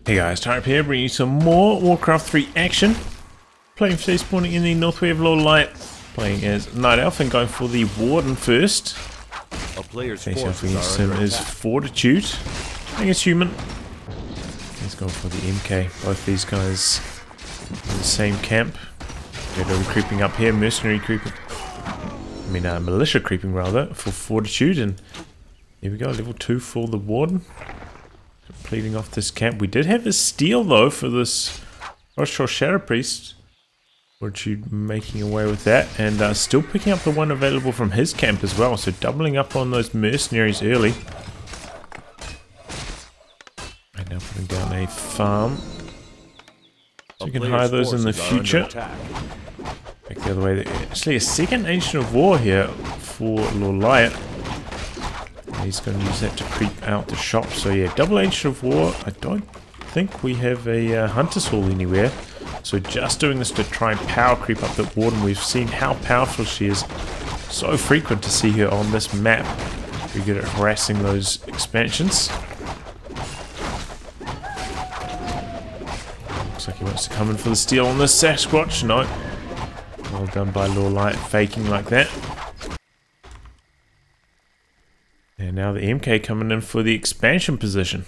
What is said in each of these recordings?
Hey guys, Type here, bringing you some more Warcraft 3 action. Playing today, spawning in the North of Lawliet, playing as Night Elf and going for the Warden first. A player's Facing forces against are him under is attack. Fortitude. I think it's human. He's going for the MK. Both these guys in the same camp. They're creeping up here, mercenary creeping. Militia creeping rather, for Fortitude. And here we go, level 2 for the Warden. Completing off this camp. We did have a steal though for this Forest Shadow Priest. Fortitude making away with that, and still picking up the one available from his camp as well. So doubling up on those mercenaries early. And now putting down a farm. So you can hire those in the future. Back the other way. Actually, a second Ancient of War here for Lawliet. He's going to use that to creep out the shop. So yeah, double Ancient of War. I don't think we have a Hunter's Hall anywhere. So just doing this to try and power creep up the Warden. We've seen how powerful she is. So frequent to see her on this map. We get it harassing those expansions. Looks like he wants to come in for the steal on this Sasquatch. No. Well done by Lawliet, faking like that. And now the MK coming in for the expansion position.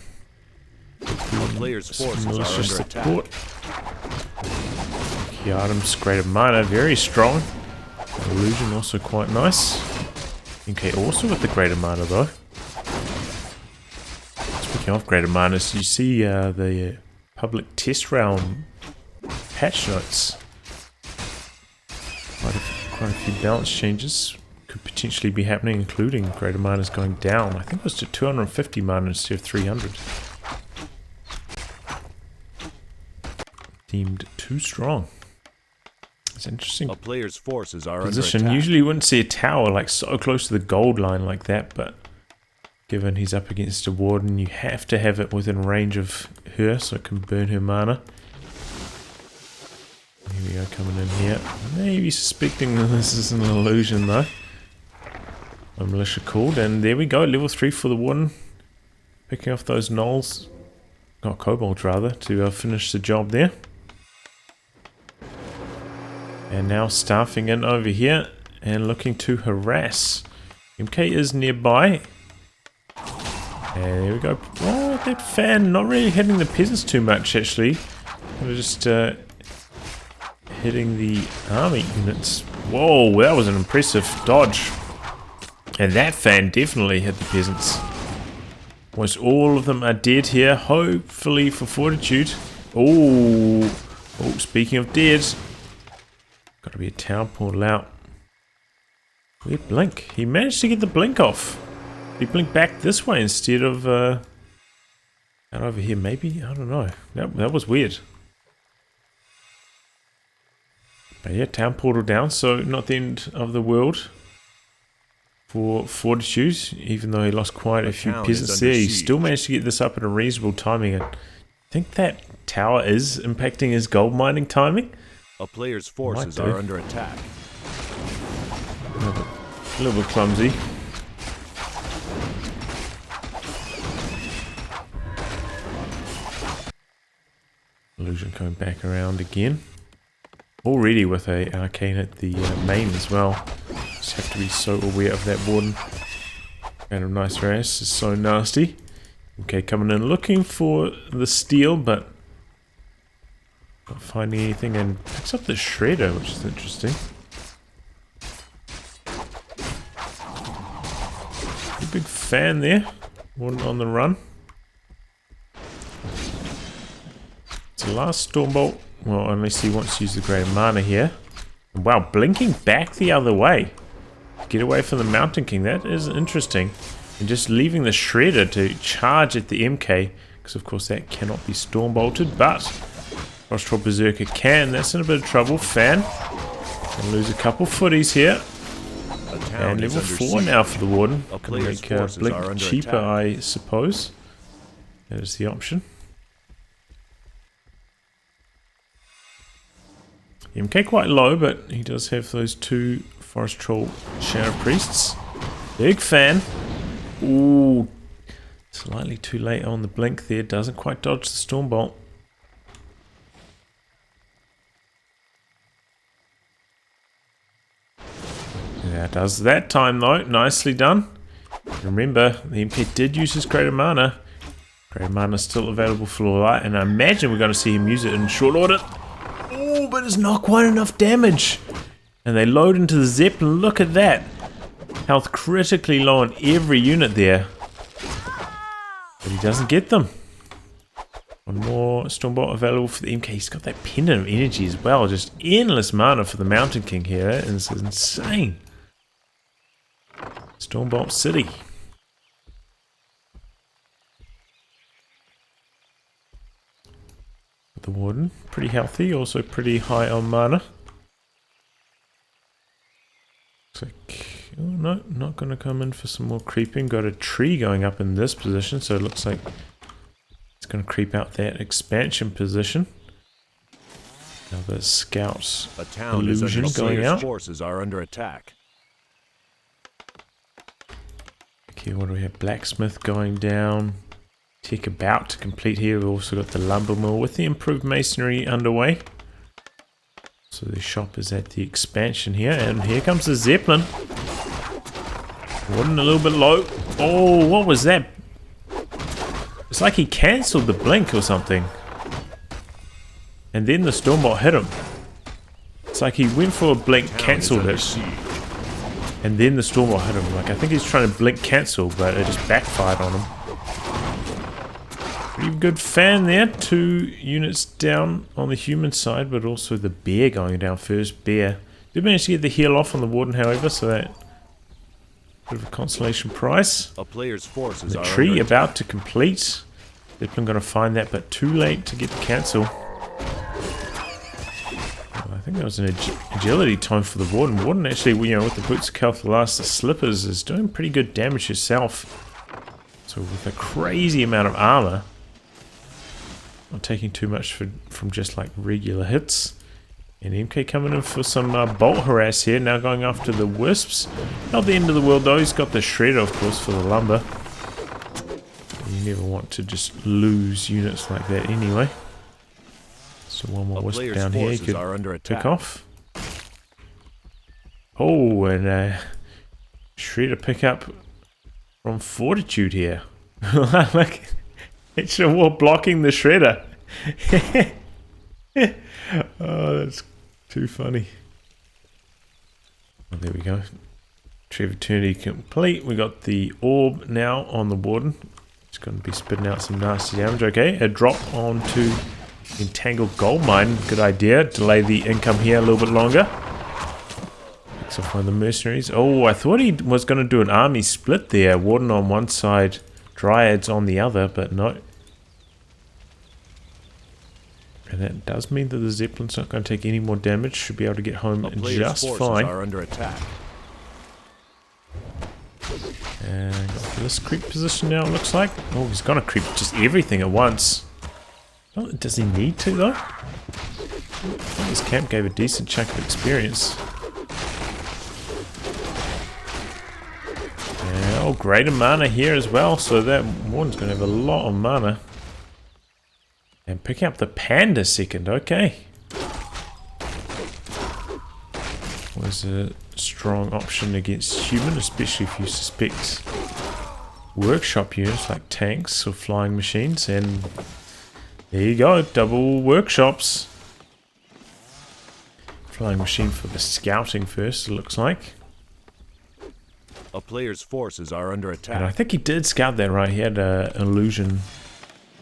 Players' forces are Militia under support. attack. Kiadam's Greater Mana, very strong. Illusion also quite nice. MK also with the Greater Mana though. Speaking of Greater Mana, so you see the public test realm patch notes. Quite a few balance changes could potentially be happening, including Greater Mana's going down. I think it was to 250 mana instead of 300. Deemed too strong. It's interesting. A player's forces are Position. under attack. Usually you wouldn't see a tower like so close to the gold line like that, but given he's up against a Warden, you have to have it within range of her so it can burn her mana. Here we go, coming in here. Maybe suspecting that this is an illusion though. A militia called, and there we go, level 3 for the Warden. Picking off those gnolls, not kobolds rather, to finish the job there. And now staffing in over here and looking to harass. MK is nearby. And there we go. Oh, that fan not really hitting the peasants too much actually. Just hitting the army units. Whoa, that was an impressive dodge. And that fan definitely hit the peasants. Almost all of them are dead here. Hopefully for Fortitude. Oh, speaking of dead. Got to be a tower portal out. Weird blink. He managed to get the blink off. He blinked back this way instead of out over here. Maybe? I don't know. That was weird. But yeah, town portal down. So not the end of the world for Fortitude. Even though he lost quite a few peasants there, he still managed to get this up at a reasonable timing. And I think that tower is impacting his gold mining timing. A player's forces are under attack. A little bit clumsy. Illusion coming back around again. Already with a arcane at the main as well. Just have to be so aware of that Warden. And a nice harass is so nasty. Okay, coming in looking for the steal, but not finding anything, and picks up the shredder, which is interesting. A big fan there. Warden on the run. It's the last Stormbolt. Well, unless he wants to use the Greater Mana here. And wow, blinking back the other way. Get away from the Mountain King. That is interesting. And just leaving the shredder to charge at the MK. Because of course that cannot be Stormbolted. But Frosttroll Berserker can. That's in a bit of trouble. Fan. Gonna lose a couple footies here. And level 4 now for the Warden. Gonna make blink cheaper, I suppose. That is the option. MK quite low, but he does have those 2 Forest Troll Shadow Priests. Big fan. Ooh. Slightly too late on the blink there. Doesn't quite dodge the Stormbolt. Yeah, does that time though. Nicely done. Remember, the MP did use his Greater Mana. Greater Mana still available for Lawliet, and I imagine we're going to see him use it in short order. Oh, but it's not quite enough damage. And they load into the Zeppelin. Look at that. Health critically low on every unit there. But he doesn't get them. One more Stormbolt available for the MK. He's got that pendant of energy as well. Just endless mana for the Mountain King here. It's insane. Stormbolt City. The Warden, pretty healthy, also pretty high on mana. Looks like, oh no, not going to come in for some more creeping. Got a tree going up in this position, so it looks like it's going to creep out that expansion position. Another scout illusion going out. Forces are under attack. Okay, what do we have? Blacksmith going down. Tech about to complete here. We've also got the lumber mill with the improved masonry underway. So the shop is at the expansion here, and here comes the Zeppelin. Warden a little bit low. Oh, what was that? It's like he cancelled the blink or something. And then the Stormbolt hit him. It's like he went for a blink, cancelled it. And then the Stormbolt hit him. Like, I think he's trying to blink cancel, but it just backfired on him. Pretty good fan there. 2 units down on the human side, but also the bear going down first. Bear did manage to get the heal off on the Warden, however, so that bit of a consolation prize. A player's forces The are tree under about to complete. Zeppelin going to find that, but too late to get the cancel. I think that was an agility time for the Warden. Warden actually, you know, with the Boots of Calthalas, the Slippers, is doing pretty good damage herself. So with a crazy amount of armor. Not taking too much from just like regular hits. And MK coming in for some bolt harass here. Now going after the wisps. Not the end of the world though. He's got the shredder, of course, for the lumber. You never want to just lose units like that anyway. So one more wisp down here. You could pick off. Oh, and shredder pickup from Fortitude here. Look. Extra war blocking the shredder. Oh, that's too funny. Oh, there we go. Tree of Eternity complete. We got the orb now on the Warden. It's going to be spitting out some nasty damage. Okay, a drop onto Entangled Gold Mine. Good idea. Delay the income here a little bit longer. Picks off one of the mercenaries. Oh, I thought he was going to do an army split there. Warden on one side, Dryads on the other, but no. And that does mean that the Zeppelin's not going to take any more damage. Should be able to get home just fine. Are under attack. And got this creep position now, it looks like. Oh, he's going to creep just everything at once. Oh, does he need to, though? I think this camp gave a decent chunk of experience. Yeah, oh, greater mana here as well, so that Warden's going to have a lot of mana. And picking up the panda second, okay. Was a strong option against human, especially if you suspect workshop units like tanks or flying machines. And there you go, double workshops. Flying machine for the scouting first, it looks like. A player's forces are under attack. And I think he did scout that right. He had an illusion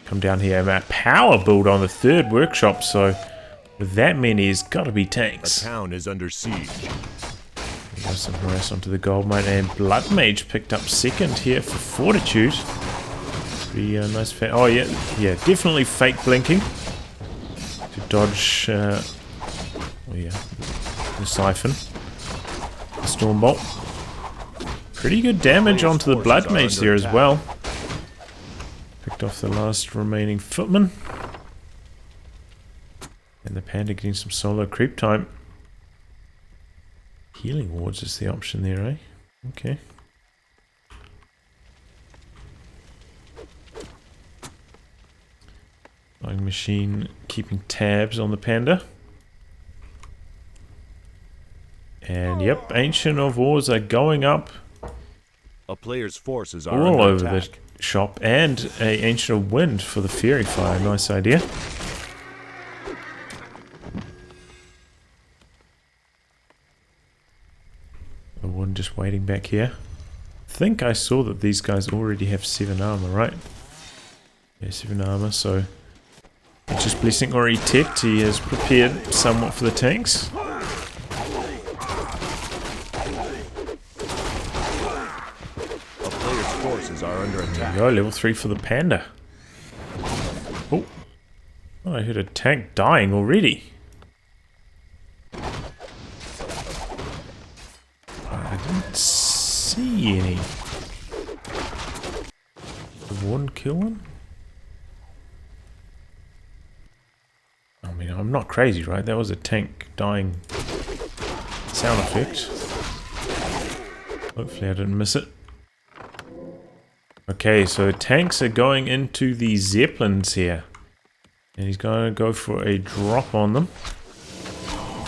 come down here. A power build on the 3rd workshop, so with that many, it's got to be tanks. The town is under siege. There's some harass onto the gold mine, and Blood Mage picked up second here for Fortitude. Pretty nice. Oh yeah, definitely fake blinking to dodge. The siphon, the Stormbolt. Pretty good damage onto the Blood Mage there as well. Picked off the last remaining footman. And the panda getting some solo creep time. Healing wards is the option there, eh? Okay. Flying machine keeping tabs on the panda. And yep, Ancient of Wars are going up A player's forces are all under over the attack. shop. And a Ancient of Wind for the Fairy Fire. Nice idea. The one just waiting back here. I think I saw that these guys already have 7 armor, right? Yeah, 7 armor, so... Just Blessing already ticked. He has prepared somewhat for the tanks. A player's forces are under There attack. we go, level 3 for the panda. Oh, I heard a tank dying already. I didn't see any. Did one kill one? I mean, I'm not crazy, right? That was a tank dying sound effect. Hopefully I didn't miss it. Okay, so tanks are going into the Zeppelins here. And he's going to go for a drop on them.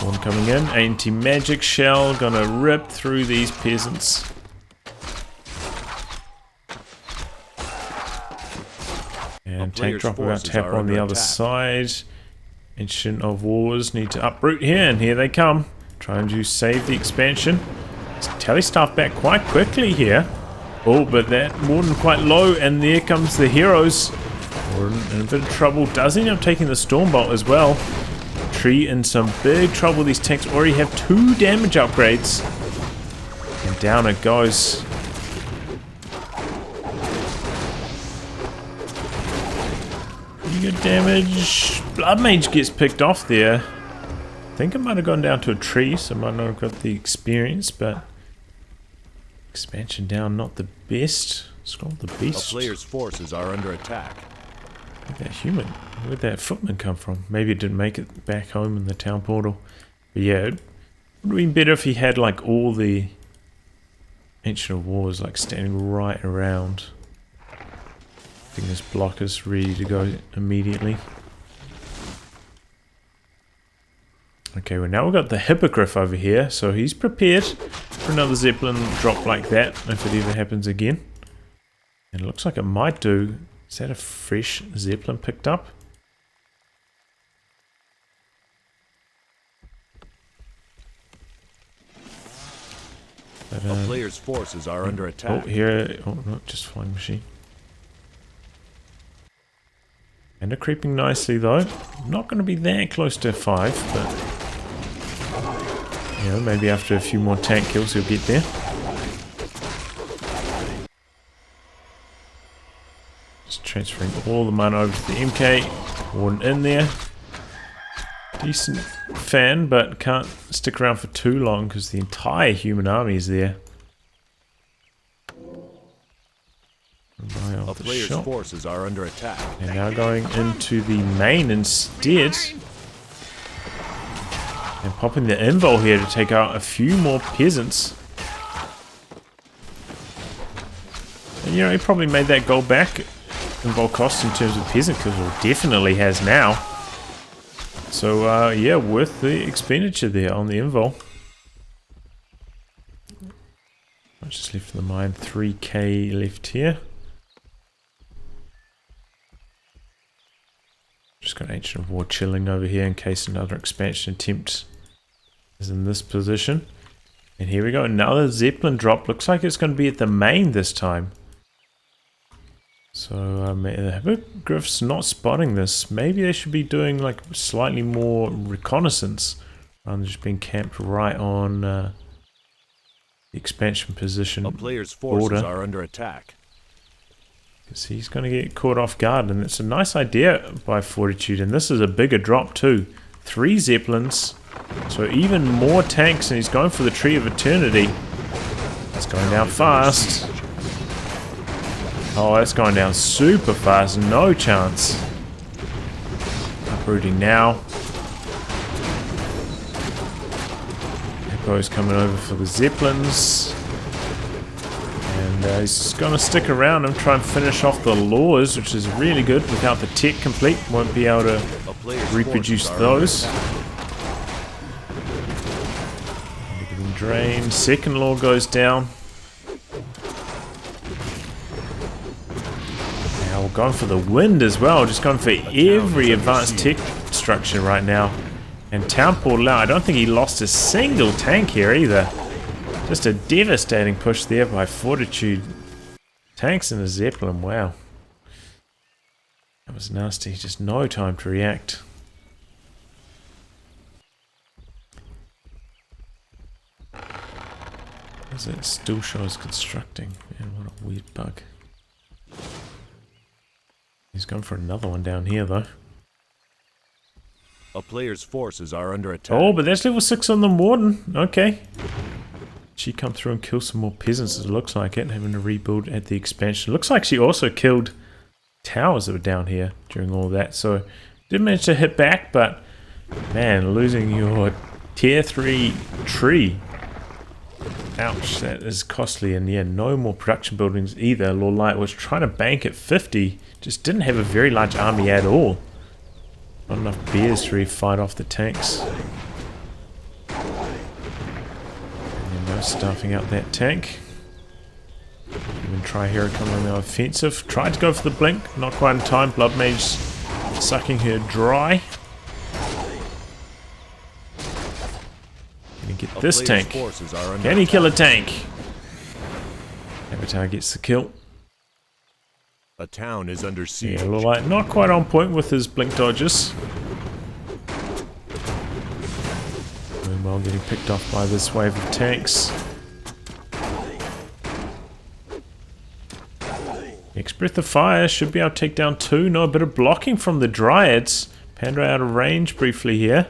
One coming in. Anti-magic shell. Gonna rip through these peasants. And tank drop about to happen on the other side. Ancient of Wars need to uproot here. And here they come. Trying to save the expansion. Telestaff back quite quickly here. Oh, but that Warden quite low. And there comes the heroes. Warden in a bit of trouble. Does end up taking the Stormbolt as well. Tree in some big trouble. These tanks already have 2 damage upgrades. And down it goes. Pretty good damage. Blood Mage gets picked off there. I think it might have gone down to a tree, so might not have got the experience, but expansion down not the best. Scroll the beast. A player's forces are under attack. That human, where'd that footman come from? Maybe it didn't make it back home in the town portal. But yeah, it would have been better if he had like all the Ancient of Wars like standing right around. I think this block is ready to go immediately. Okay, well now we've got the Hippogriff over here, so he's prepared for another Zeppelin drop like that if it ever happens again. And it looks like it might do. Is that a fresh Zeppelin picked up? But, A player's forces are under attack. Oh, here. Oh, no, just flying machine. And they're creeping nicely though. Not going to be that close to 5, but you know, maybe after a few more tank kills he'll get there. Just transferring all the mana over to the MK. Warden in there. Decent fan, but can't stick around for too long because the entire human army is there. A player's forces are under attack. And now going into the main instead. And popping the invul here to take out a few more peasants. And you know, he probably made that goal back. Invul cost in terms of peasant kills, or definitely has now. So yeah, worth the expenditure there on the invul. Much just left in the mine, 3k left here. Just got Ancient of War chilling over here in case another expansion attempt is in this position. And here we go, another Zeppelin drop. Looks like it's going to be at the main this time. So the Hippogriff's not spotting this. Maybe they should be doing like slightly more reconnaissance rather than just being camped right on the expansion position. A player's forces are under attack. Because he's going to get caught off guard, and it's a nice idea by Fortitude. And this is a bigger drop too. 3 Zeppelins, so even more tanks, and he's going for the Tree of Eternity. It's going down fast. Oh, that's going down super fast. No chance. Uprooting now. Hippo's coming over for the Zeppelins. And And he's just going to stick around and try and finish off the laws, which is really good. Without the tech complete, won't be able to reproduce those. Getting drained. Second law goes down. Now we're going for the wind as well. Just going for every advanced tech structure right now. And Town pulled out. I don't think he lost a single tank here either. Just a devastating push there by Fortitude. Tanks and a Zeppelin, wow. That was nasty, just no time to react. Is it still shows constructing? Man, what a weird bug. He's going for another one down here though. A player's forces are under attack. Oh, but that's level 6 on the Warden. Okay. She come through and kill some more peasants, it looks like it, having to rebuild at the expansion. Looks like she also killed towers that were down here during all that. So, did manage to hit back, but man, losing your tier 3 tree. Ouch, that is costly. And yeah, no more production buildings either. Lawliet was trying to bank at 50, just didn't have a very large army at all. Not enough bears to really fight off the tanks. And no staffing out that tank. Even Tri-Hero coming on the offensive. Tried to go for the blink, not quite in time. Blood Mage sucking her dry. Can he get this tank? Can he kill a tank? Avatar gets the kill. A town is under siege. Yeah, Lawliet not quite on point with his blink dodges. Meanwhile, getting picked off by this wave of tanks. Next Breath of Fire should be able to take down 2. No, a bit of blocking from the Dryads. Panda out of range briefly here.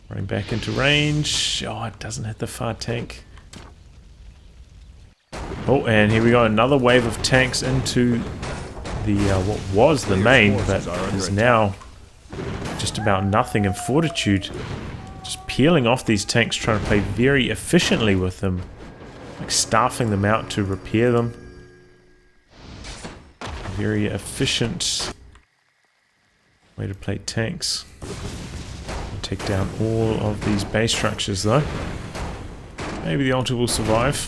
Running back into range. Oh, it doesn't hit the far tank. Oh, and here we go, another wave of tanks into the what was the main, but is now just about nothing. And Fortitude just peeling off these tanks, trying to play very efficiently with them, like staffing them out to repair them. Very efficient way to play tanks. Take down all of these base structures though. Maybe the altar will survive.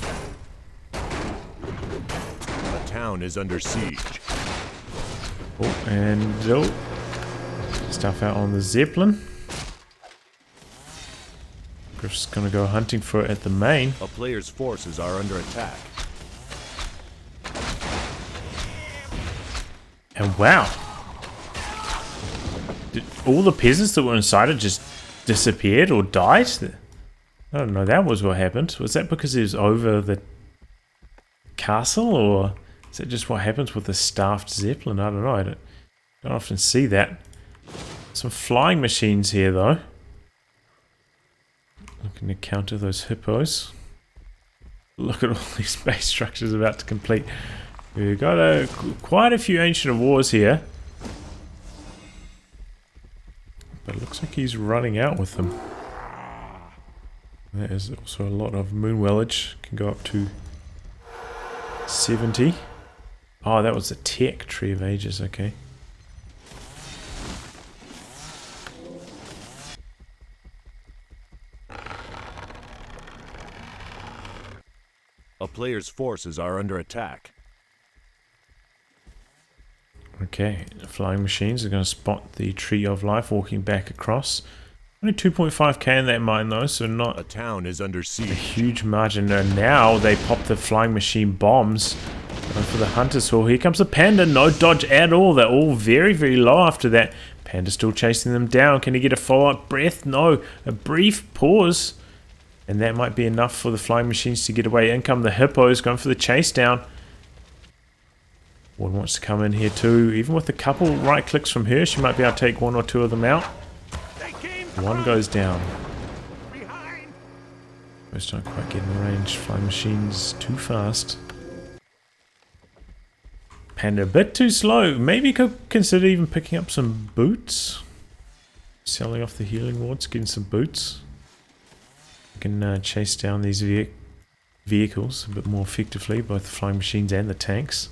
Is under siege. Oh, and stuff out on the Zeppelin. Griff's gonna go hunting for it at the main. A player's forces are under attack. And wow, did all the peasants that were inside it just disappeared or died? I don't know. That was what happened. Was that because it was over the castle, or is that just what happens with the staffed Zeppelin? I don't know. I don't often see that. Some flying machines here, though. Looking to counter those hippos. Look at all these base structures about to complete. We've got quite a few Ancient of Wars here. But it looks like he's running out with them. There is also a lot of moon wellage. Can go up to 70. Oh, that was the tech Tree of Ages, okay. A player's forces are under attack. Okay, the flying machines are going to spot the Tree of Life walking back across. Only 2.5k in that mine though, so not a town is under siege. A huge margin. And now they pop the flying machine bombs. Going for the Hunter's Hall. Here comes the Panda. No dodge at all. They're all very, very low after that. Panda still chasing them down. Can he get a follow-up breath? No. A brief pause. And that might be enough for the flying machines to get away. In come the Hippos. Going for the chase down. One wants to come in here too. Even with a couple right clicks from her, she might be able to take 1 or 2 of them out. One goes down. Most don't quite get in range. Flying machines too fast. Panda a bit too slow. Maybe could consider even picking up some boots. Selling off the healing wards, getting some boots. You can chase down these vehicles a bit more effectively, both the flying machines and the tanks.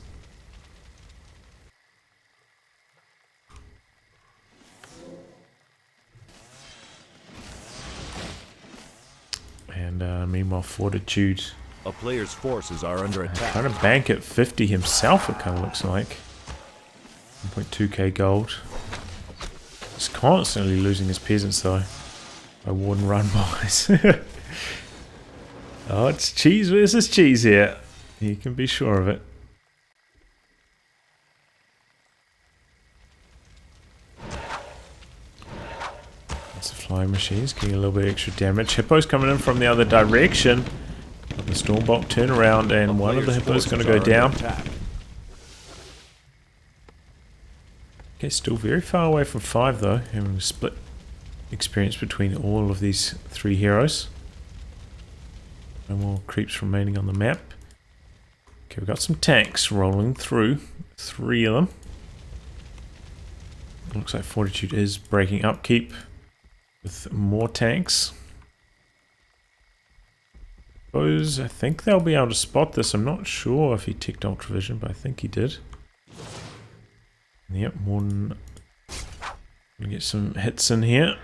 And meanwhile, Fortitude A player's forces are under attack. trying to bank at 50 himself, it kind of looks like. 1.2k gold. He's constantly losing his peasants though. By warden run boys. Oh, it's cheese versus cheese here. You can be sure of it. That's the flying machines getting a little bit extra damage. Hippos coming in from the other direction. Got the Stormbolt turn around and one of the hippos is going to go down. Okay, still very far away from 5 though. Having a split experience between all of these 3 heroes. No more creeps remaining on the map. Okay, we've got some tanks rolling through. 3 of them. Looks like Fortitude is breaking upkeep with more tanks. I think they'll be able to spot this. I'm not sure if he ticked Ultravision, but I think he did. Yep, Warden. Gonna get some hits in here.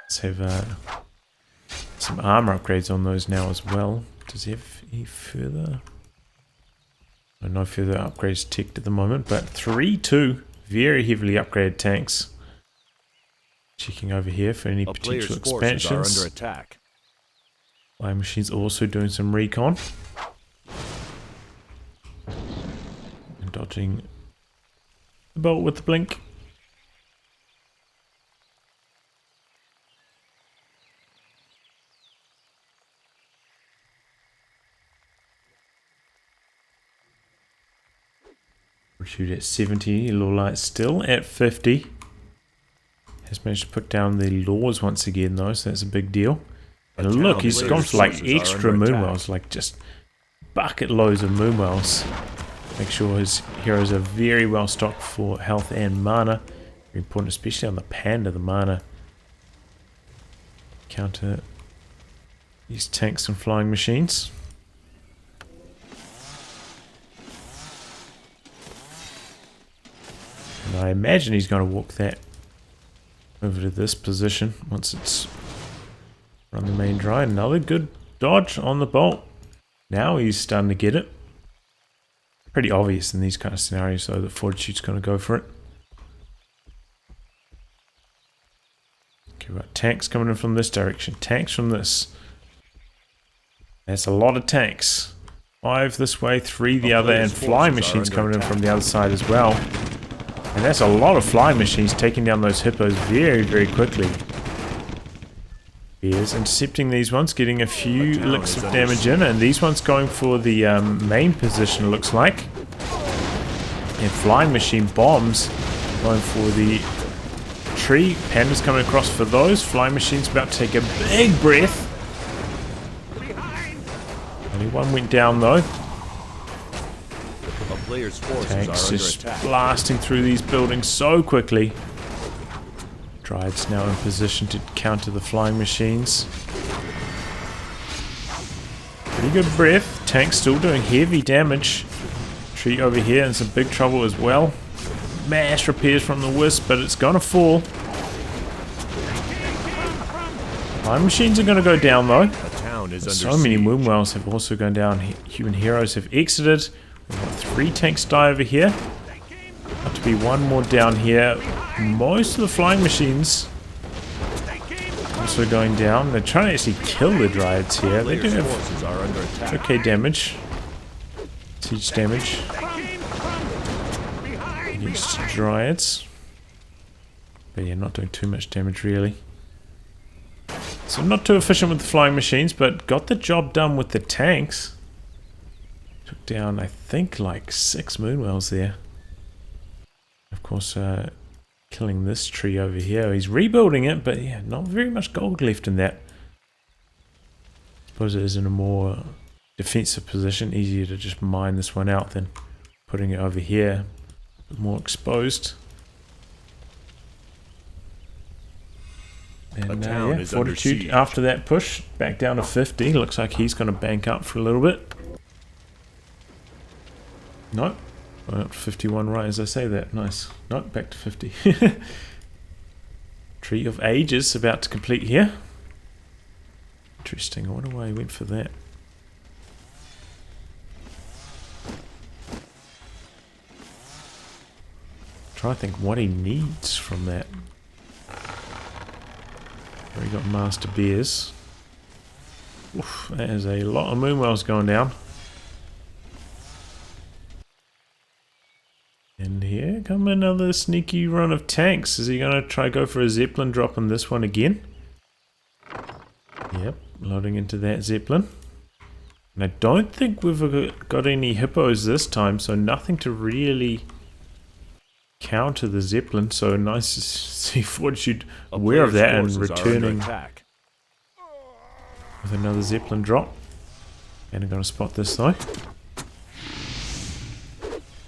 Let's have some armor upgrades on those now as well. Does he have any further? No further upgrades ticked at the moment, but 3-2 very heavily upgraded tanks. Checking over here for any potential expansions. Are under attack. Flying machines also doing some recon. And dodging the bolt with the blink. Shoot at 70, Lawliet still at 50. Has managed to put down the laws once again though, so that's a big deal. And look, he's gone for like extra moonwells, like just bucket loads of moonwells. Make sure his heroes are very well stocked for health and mana. Very important, especially on the panda, the mana. Counter these tanks and flying machines. And I imagine he's going to walk that over to this position once it's run the main dry. Another good dodge on the bolt. Now he's starting to get it. Pretty obvious in these kind of scenarios though that Fortitude's going to go for it. Okay, we've got tanks coming in from this direction. Tanks from this. That's a lot of tanks. 5 this way, 3 the other, and flying machines coming in from the other side as well. And that's a lot of flying machines taking down those hippos very, very quickly. He is intercepting these ones, getting a few licks of damage in, and these ones going for the main position, looks like. And flying machine bombs going for the tree. Pandas coming across for those. Flying machines about to take a big breath. Only one went down though. Tanks just blasting through these buildings so quickly. Dryad's now in position to counter the flying machines. Pretty good breath. Tank's still doing heavy damage. Tree over here in some big trouble as well. Mass repairs from the wisp, but it's gonna fall. Flying machines are gonna go down though. So many moonwells have also gone down. Human heroes have exited. We've got 3 tanks die over here. Got to be 1 more down here. Most of the flying machines also going down. They're trying to actually kill the Dryads here. They do have okay damage. Siege damage against Dryads. But yeah, not doing too much damage really. So not too efficient with the flying machines, but got the job done with the tanks. Took down, I think, like 6 moonwells there. Of course, killing this tree over here. He's rebuilding it, but yeah, not very much gold left in that. Suppose it is in a more defensive position. Easier to just mine this one out than putting it over here. A bit more exposed. And town is under Fortitude siege. after that push, back down to 50. Looks like he's going to bank up for a little bit. Nope. Well, 51 right as I say that. Nice. Nope, back to 50. Tree of Ages about to complete here. Interesting. I wonder why he went for that. Try to think what he needs from that. We got Master Bears. Oof, that is a lot of moonwells going down. And here come another sneaky run of tanks. Is he going to try go for a Zeppelin drop on this one again? Yep, loading into that Zeppelin. And I don't think we've got any hippos this time, so nothing to really counter the Zeppelin. So nice to see Fortitude aware of that and returning with another Zeppelin drop. And I'm going to spot this though.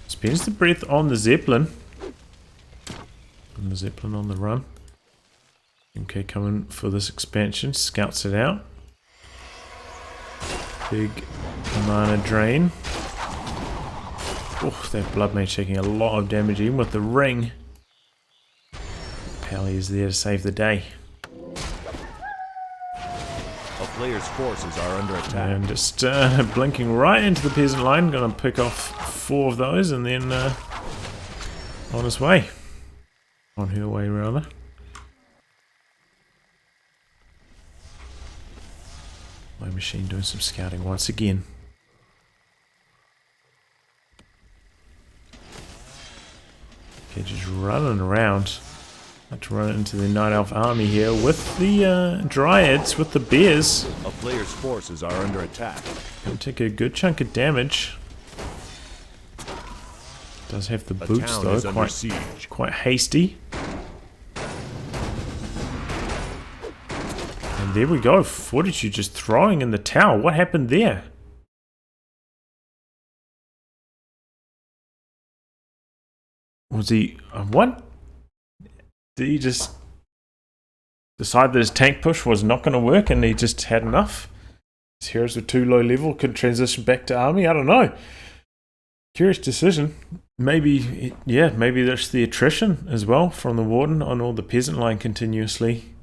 Spends the breath on the Zeppelin. And the Zeppelin on the run. Okay, coming for this expansion. Scouts it out. Big mana drain. Oh, that Blood Mage taking a lot of damage even with the ring. Pally is there to save the day. A player's forces are under attack. And just blinking right into the peasant line. Gonna pick off 4 of those and then on his way. On her way rather. My machine doing some scouting once again. Okay, just running around. About to run into the Night Elf army here with the Dryads, with the bears. A player's forces are under attack. Gonna take a good chunk of damage. Does have the boots though, quite hasty. And there we go, Fortitude just throwing in the towel. What happened there? Was he... what? Did he just decide that his tank push was not going to work and he just had enough? His heroes were too low level, could transition back to army? I don't know. Curious decision. Maybe, yeah, maybe that's the attrition as well from the Warden on all the peasant line continuously.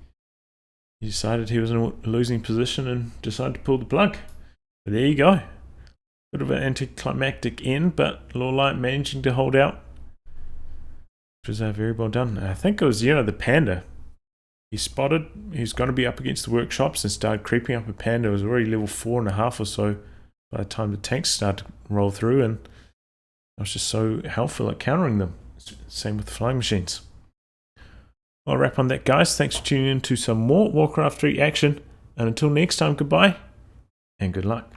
He decided he was in a losing position and decided to pull the plug. But there you go. Bit of an anticlimactic end, but Lawliet managing to hold out. Which was very well done. I think it was, the Panda. He spotted he's going to be up against the workshops and started creeping up a Panda. It was already level 4.5 or so by the time the tanks started to roll through, and I was just so helpful at countering them. Same with the flying machines. I'll wrap on that, guys. Thanks for tuning in to some more Warcraft 3 action. And until next time, goodbye and good luck.